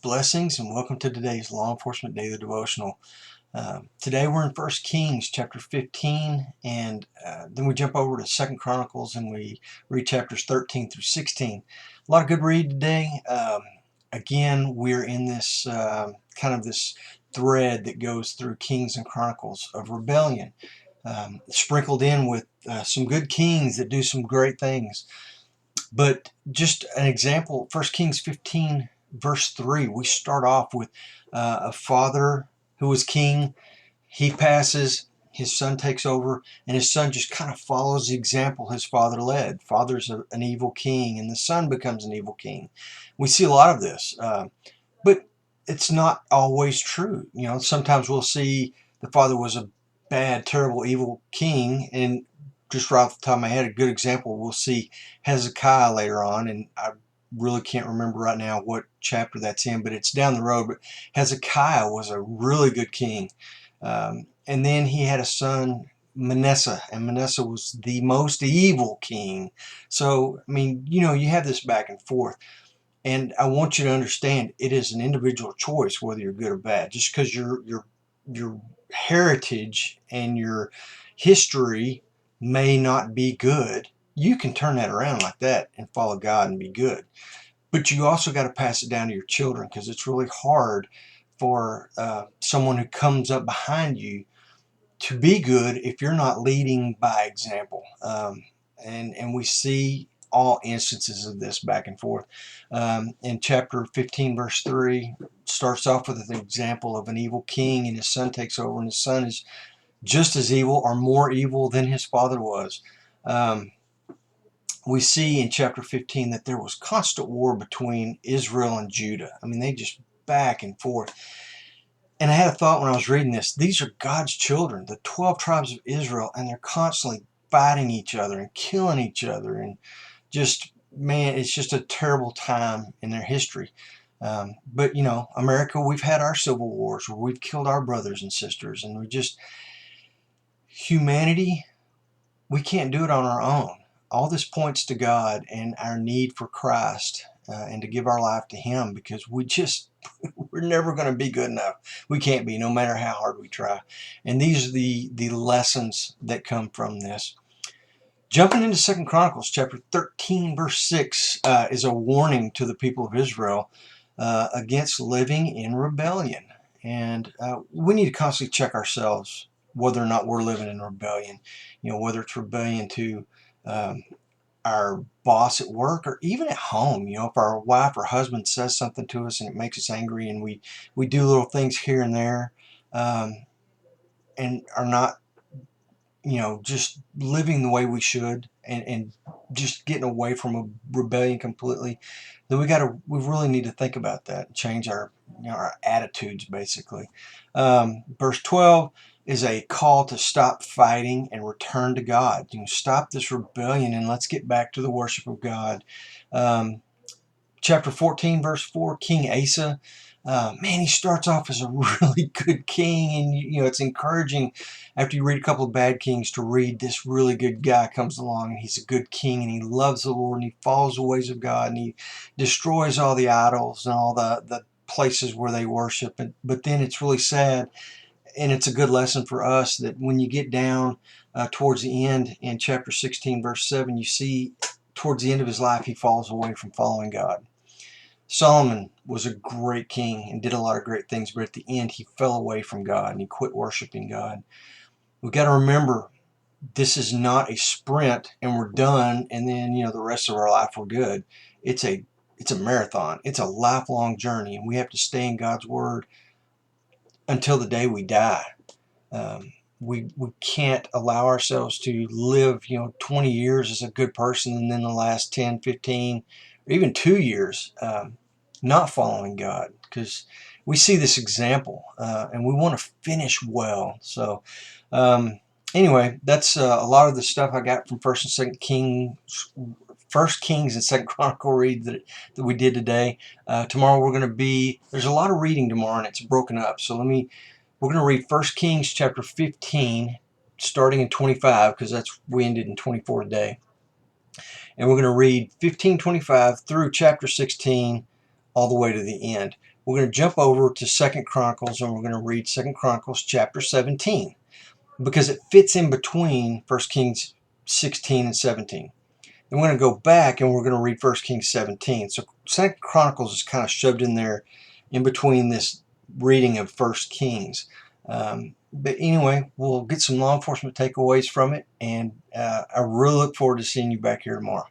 Blessings and welcome to today's Law Enforcement Daily Devotional. Today we're in 1 Kings chapter 15 and then we jump over to 2 Chronicles and we read chapters 13 through 16. A lot of good read today. Again, we're in this kind of this thread that goes through Kings and Chronicles of rebellion, sprinkled in with some good kings that do some great things. But just an example, 1 Kings 15 verse 3, we start off with a father who was king. He passes, his son takes over, and his son just kind of follows the example his father led. Father's an evil king, and the son becomes an evil king. We see a lot of this, but it's not always true. You know, sometimes we'll see the father was a bad, terrible, evil king, and just right off the top of my head, a good example, we'll see Hezekiah later on, and I really can't remember right now what chapter that's in, but it's down the road. But Hezekiah was a really good king. And then he had a son, Manasseh, and Manasseh was the most evil king. So, I mean, you know, you have this back and forth. And I want you to understand it is an individual choice whether you're good or bad. Just because your heritage and your history may not be good, you can turn that around like that and follow God and be good. But you also got to pass it down to your children, because it's really hard for someone who comes up behind you to be good if you're not leading by example. And we see all instances of this back and forth. In chapter 15 verse 3 starts off with an example of an evil king, and his son takes over, and his son is just as evil or more evil than his father was. We see in chapter 15 that there was constant war between Israel and Judah. I mean, they just back and forth. And I had a thought when I was reading this. These are God's children, the 12 tribes of Israel, and they're constantly fighting each other and killing each other. And just, man, it's just a terrible time in their history. But, you know, America, we've had our civil wars where we've killed our brothers and sisters. And we just, humanity, we can't do it on our own. All this points to God and our need for Christ and to give our life to Him, because we're never going to be good enough. We can't be, no matter how hard we try. And these are the lessons that come from this. Jumping into 2 Chronicles chapter 13 verse 6 is a warning to the people of Israel against living in rebellion. And we need to constantly check ourselves whether or not we're living in rebellion. You know, whether it's rebellion to our boss at work or even at home. You know, if our wife or husband says something to us and it makes us angry, and we do little things here and there, and are not, you know, just living the way we should, and just getting away from a rebellion completely, then we really need to think about that and change our, you know, our attitudes basically. Verse 12 is a call to stop fighting and return to God. You know, stop this rebellion and let's get back to the worship of God. Chapter 14 verse 4, King Asa, man, he starts off as a really good king, and you know, it's encouraging after you read a couple of bad kings to read this really good guy comes along, and he's a good king, and he loves the Lord, and he follows the ways of God, and he destroys all the idols and all the places where they worship. But then it's really sad, and it's a good lesson for us that when you get down towards the end in chapter 16 verse 7, you see towards the end of his life he falls away from following God. Solomon was a great king and did a lot of great things, but at the end he fell away from God and he quit worshiping God. We've got to remember, this is not a sprint and we're done and then, you know, the rest of our life we're good. It's a marathon. It's a lifelong journey, and we have to stay in God's word until the day we die. We can't allow ourselves to live, you know, 20 years as a good person and then the last 10, 15, or even 2 years not following God, because we see this example and we want to finish well. So anyway, that's a lot of the stuff I got from First Kings and Second Chronicle read that we did today. Tomorrow there's a lot of reading tomorrow, and it's broken up. So we're going to read 1 Kings chapter 15, starting in 25, because we ended in 24 today. And we're going to read 15:25 through chapter 16, all the way to the end. we're going to jump over to 2nd Chronicles, and we're going to read 2nd Chronicles chapter 17 because it fits in between 1 Kings 16 and 17. Then we're going to go back and we're going to read 1 Kings 17. So 2nd Chronicles is kind of shoved in there in between this reading of 1 Kings. But anyway, we'll get some law enforcement takeaways from it, and I really look forward to seeing you back here tomorrow.